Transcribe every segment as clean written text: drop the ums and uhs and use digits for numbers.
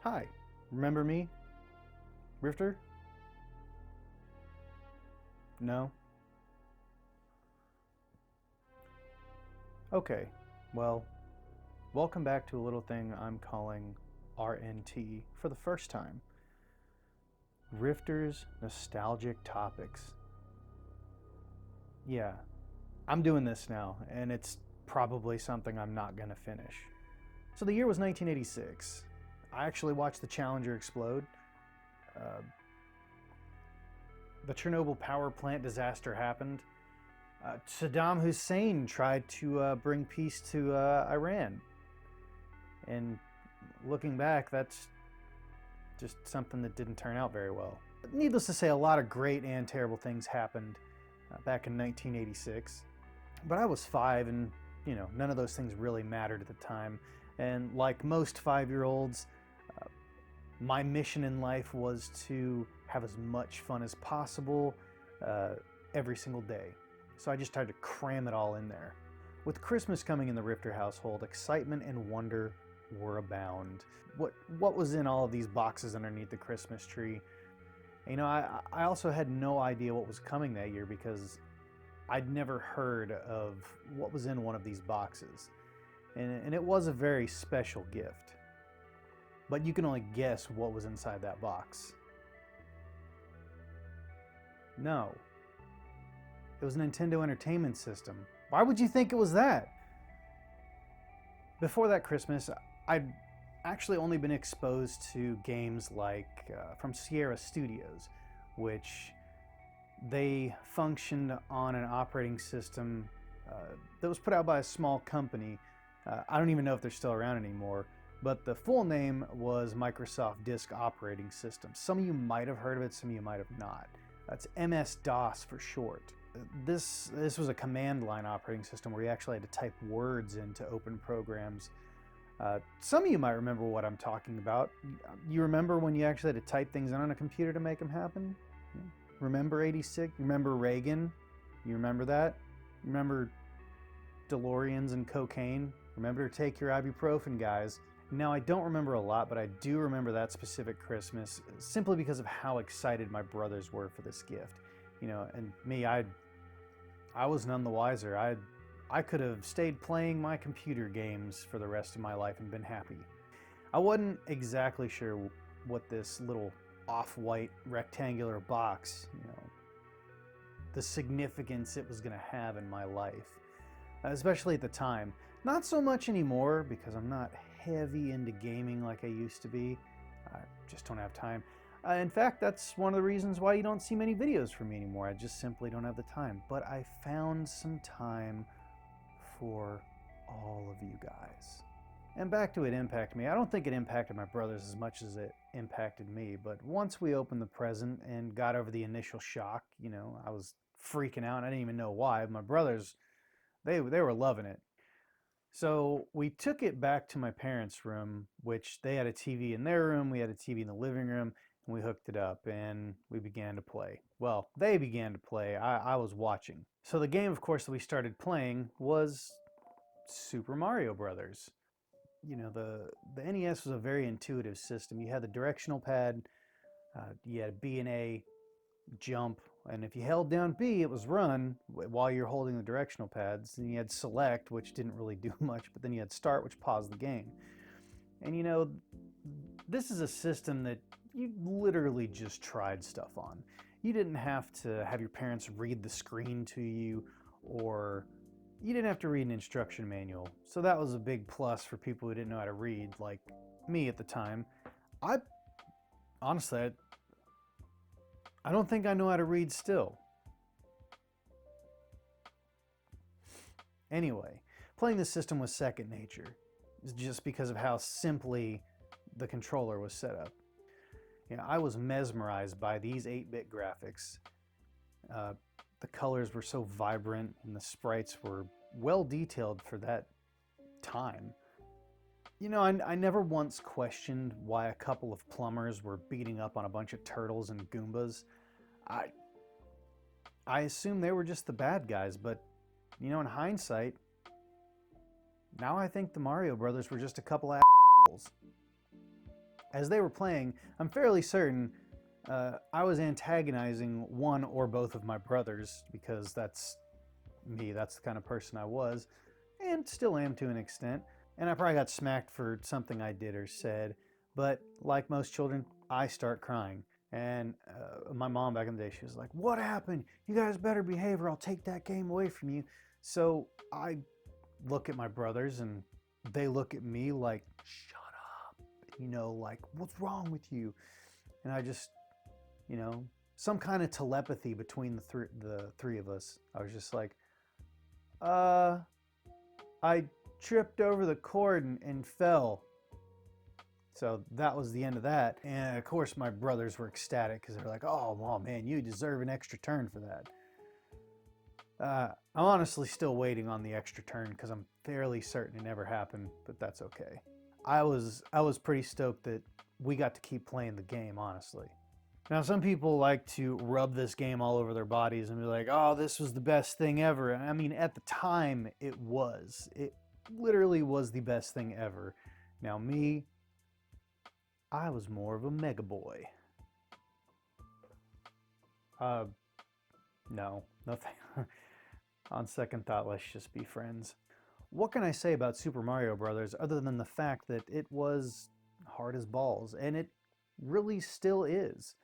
Hi, remember me? Rifter? No? Okay, well, welcome back to a little thing I'm calling RNT for the first time. Rifter's Nostalgic Topics. Yeah, I'm doing this now, and it's probably something I'm not gonna finish. So the year was 1986. I actually watched the Challenger explode. The Chernobyl power plant disaster happened. Saddam Hussein tried to bring peace to Iran. And looking back, that's just something that didn't turn out very well. But needless to say, a lot of great and terrible things happened back in 1986. But I was 5, and none of those things really mattered at the time. And like most 5-year-olds, my mission in life was to have as much fun as possible every single day. So I just tried to cram it all in there. With Christmas coming in the Rifter household, excitement and wonder were abound. What was in all of these boxes underneath the Christmas tree? I also had no idea what was coming that year because I'd never heard of what was in one of these boxes. And it was a very special gift. But you can only guess what was inside that box. No. It was a Nintendo Entertainment System. Why would you think it was that? Before that Christmas, I'd actually only been exposed to games like from Sierra Studios, which they functioned on an operating system that was put out by a small company. I don't even know if they're still around anymore, but the full name was Microsoft Disk Operating System. Some of you might have heard of it, some of you might have not. That's MS-DOS for short. This was a command line operating system where you actually had to type words in to open programs. Some of you might remember what I'm talking about. You remember when you actually had to type things in on a computer to make them happen? Remember 86? Remember Reagan? You remember that? Remember DeLoreans and cocaine? Remember to take your ibuprofen, guys. Now, I don't remember a lot, but I do remember that specific Christmas simply because of how excited my brothers were for this gift. And me, I was none the wiser. I could have stayed playing my computer games for the rest of my life and been happy. I wasn't exactly sure what this little off-white rectangular box, the significance it was going to have in my life, especially at the time. Not so much anymore because I'm not heavy into gaming like I used to be. I just don't have time. In fact, that's one of the reasons why you don't see many videos from me anymore. I just simply don't have the time. But I found some time for all of you guys. And back to it impacted me. I don't think it impacted my brothers as much as it impacted me. But once we opened the present and got over the initial shock, I was freaking out. And I didn't even know why. My brothers, they were loving it. So we took it back to my parents' room, which they had a TV in their room. We had a TV in the living room. And we hooked it up and we began to play. Well, they began to play. I was watching. So the game, of course, that we started playing was Super Mario Brothers. The NES was a very intuitive system. You had the directional pad, you had B and A, jump, and if you held down B, it was run while you're holding the directional pads. And you had select, which didn't really do much, but then you had start, which paused the game. And this is a system that you literally just tried stuff on. You didn't have to have your parents read the screen to you, or you didn't have to read an instruction manual. So that was a big plus for people who didn't know how to read, like me at the time. Honestly, I don't think I know how to read still. Anyway, playing this system was second nature, just because of how simply the controller was set up. I was mesmerized by these 8-bit graphics. The colors were so vibrant and the sprites were well detailed for that time. I never once questioned why a couple of plumbers were beating up on a bunch of turtles and Goombas. I assumed they were just the bad guys, but in hindsight, now I think the Mario Brothers were just a couple of assholes. as they were playing, I'm fairly certain I was antagonizing one or both of my brothers, because that's me, that's the kind of person I was, and still am to an extent. And I probably got smacked for something I did or said, but like most children, I start crying. And my mom back in the day, she was like, "What happened? You guys better behave or I'll take that game away from you." So I look at my brothers and they look at me like, "Shut up," like, "What's wrong with you?" And I just, some kind of telepathy between the three of us. I was just like, I tripped over the cord and fell. So that was the end of that. And of course my brothers were ecstatic because they were like, "Oh, well, man, you deserve an extra turn for that." I'm honestly still waiting on the extra turn because I'm fairly certain it never happened, but that's okay. I was pretty stoked that we got to keep playing the game, honestly. Now, some people like to rub this game all over their bodies and be like, "Oh, this was the best thing ever." And I mean, at the time, it was. It literally was the best thing ever. Now, me, I was more of a Mega Boy. No, nothing. On second thought, let's just be friends. What can I say about Super Mario Brothers other than the fact that it was hard as balls, and it really still is.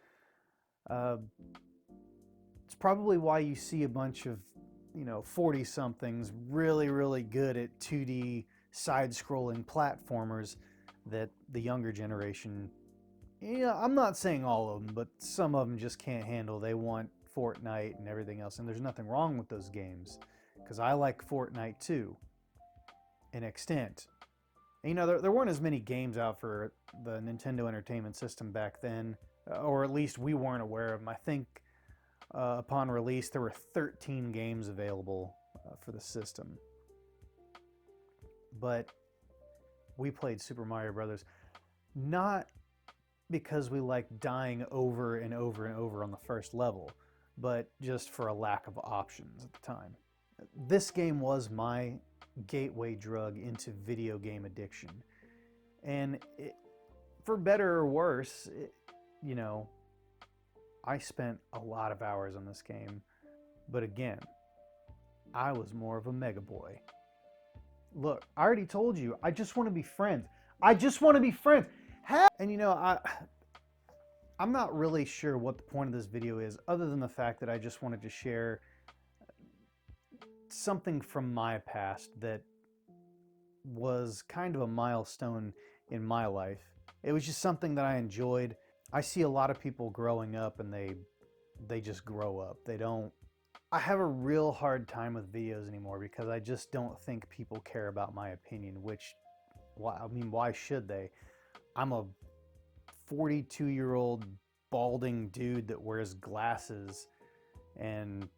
It's probably why you see a bunch of 40-somethings really, really good at 2D side-scrolling platformers that the younger generation, I'm not saying all of them, but some of them just can't handle. They want Fortnite and everything else, and there's nothing wrong with those games, because I like Fortnite too, an extent. And, there weren't as many games out for the Nintendo Entertainment System back then, or at least we weren't aware of them. I think upon release there were 13 games available for the system. But we played Super Mario Brothers not because we liked dying over and over and over on the first level, but just for a lack of options at the time. This game was my gateway drug into video game addiction. And for better or worse, I spent a lot of hours on this game. But again, I was more of a Mega Boy. Look, I already told you, I just want to be friends. I just want to be friends. And I'm not really sure what the point of this video is, other than the fact that I just wanted to share something from my past that was kind of a milestone in my life. It was just something that I enjoyed. I see a lot of people growing up and they just grow up. I have a real hard time with videos anymore because I just don't think people care about my opinion, which, why should they? I'm a 42-year-old balding dude that wears glasses and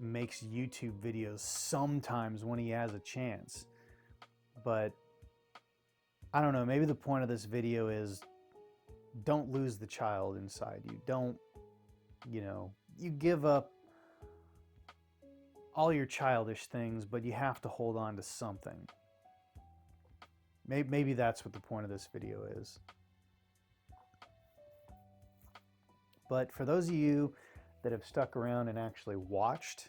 makes YouTube videos sometimes when he has a chance. But I don't know, maybe the point of this video is don't lose the child inside you. Don't, you give up all your childish things, but you have to hold on to something. Maybe that's what the point of this video is. But for those of you that have stuck around and actually watched,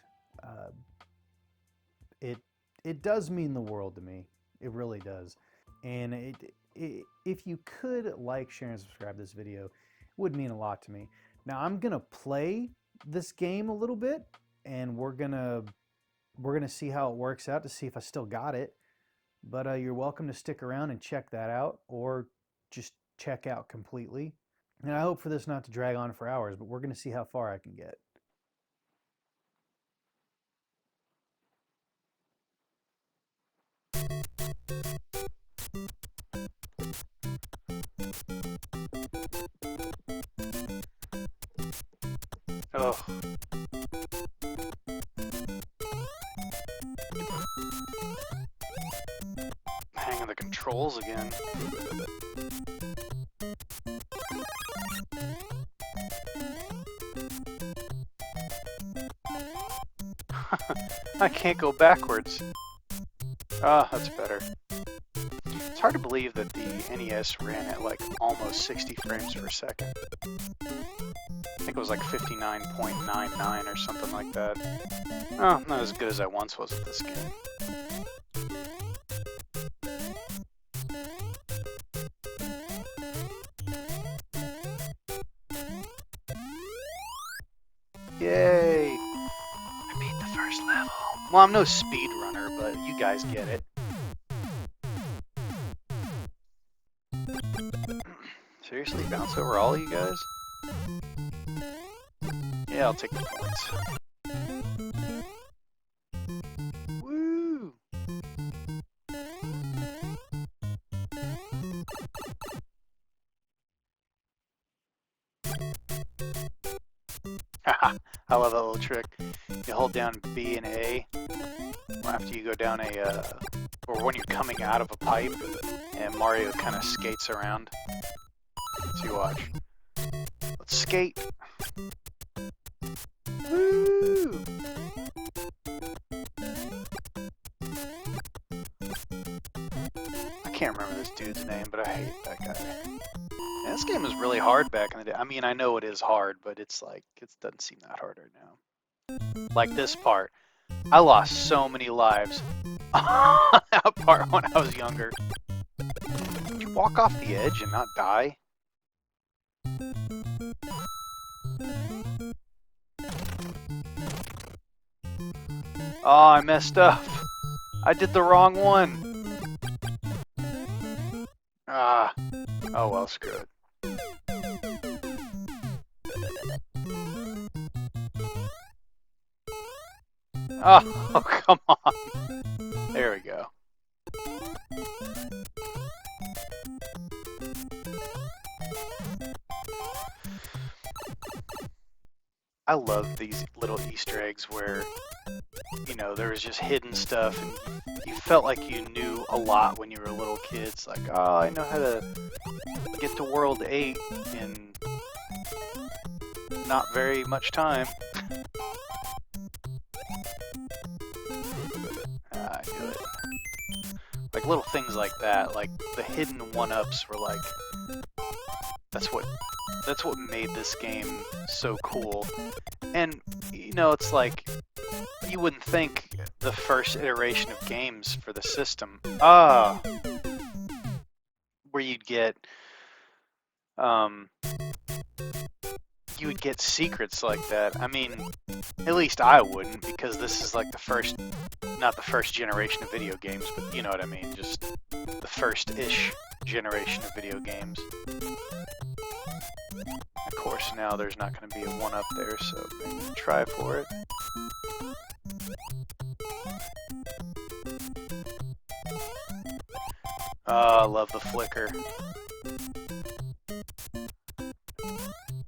it does mean the world to me. It really does. And if you could like, share, and subscribe to this video, it would mean a lot to me. Now I'm gonna play this game a little bit, and we're gonna see how it works out to see if I still got it. But you're welcome to stick around and check that out, or just check out completely. And I hope for this not to drag on for hours, but we're gonna see how far I can get. Oh. Hanging the controls again. I can't go backwards. Ah, that's better. hard to believe that the NES ran at like almost 60 frames per second. I think it was like 59.99 or something like that. Oh, not as good as I once was at this game. Yay! I beat the first level. Well, I'm no speedrunner, but you guys get it. Seriously, bounce over all of you guys? Yeah, I'll take the points. Woo! Haha, I love that little trick. You hold down B and A after you go down a, or when you're coming out of a pipe, and Mario kind of skates around. So you watch. Let's skate! Woo! I can't remember this dude's name, but I hate that guy. Yeah, this game was really hard back in the day. I mean, I know it is hard, but it's like, it doesn't seem that hard right now. Like this part. I lost so many lives on that part when I was younger. Did you walk off the edge and not die? Oh, I messed up. I did the wrong one. Ah. Oh well, screw it. Oh, come on. There we go. I love these little Easter eggs where, you know, there was just hidden stuff and you felt like you knew a lot when you were a little kid. It's like, oh, I know how to get to World 8 in not very much time. I knew it. Like little things like that, like the hidden one-ups were like, that's what made this game so cool. And, you know, it's like, you wouldn't think the first iteration of games for the system, where you'd get, you would get secrets like that. I mean, at least I wouldn't, because this is like the first, not the first generation of video games, but you know what I mean, just the first-ish generation of video games. Of course, now there's not going to be a one-up there, so I'm going to try for it. Oh, I love the flicker.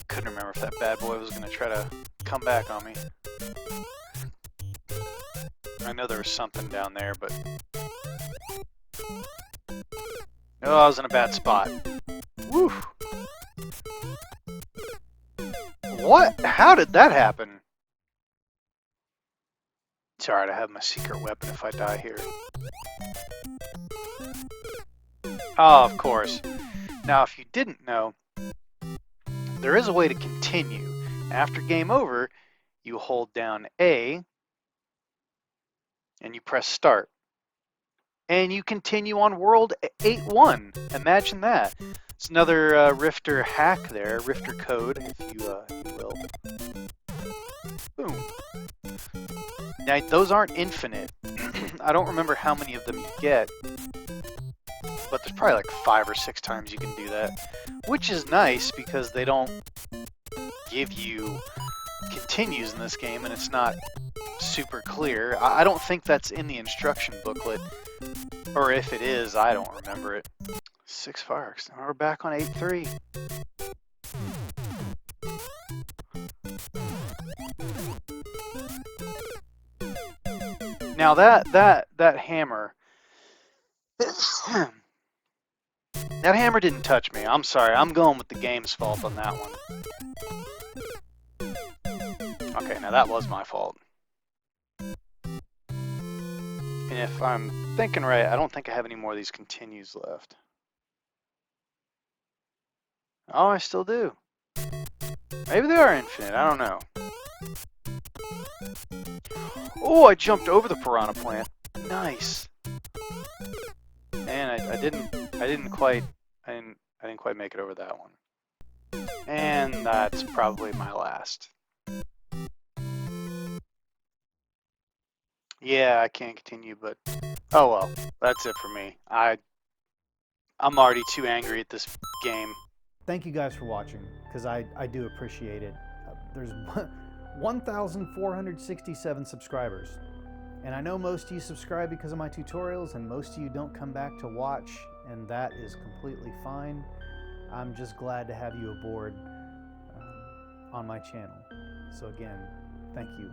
Couldn't remember if that bad boy was going to try to come back on me. I know there was something down there, but... Oh, I was in a bad spot. Woo! What? How did that happen? It's alright, I have my secret weapon if I die here. Oh, of course. Now, if you didn't know, there is a way to continue. After game over, you hold down A, and you press start. And you continue on World 8-1. Imagine that. It's another Rifter hack there, Rifter code, if you will. Boom. Now, those aren't infinite. I don't remember how many of them you get, but there's probably like 5 or 6 times you can do that, which is nice because they don't give you continues in this game, and it's not super clear. I don't think that's in the instruction booklet, or if it is, I don't remember it. 6 fireworks. Now we're back on 8-3. Now that hammer, that hammer didn't touch me. I'm sorry. I'm going with the game's fault on that one. Okay, now that was my fault. And if I'm thinking right, I don't think I have any more of these continues left. Oh, I still do. Maybe they are infinite, I don't know. Oh, I jumped over the piranha plant. Nice. And I didn't quite make it over that one. And that's probably my last. Yeah, I can't continue, but oh well, that's it for me. I'm already too angry at this game. Thank you guys for watching, because I do appreciate it. There's 1,467 subscribers. And I know most of you subscribe because of my tutorials, and most of you don't come back to watch, and that is completely fine. I'm just glad to have you aboard on my channel. So again, thank you.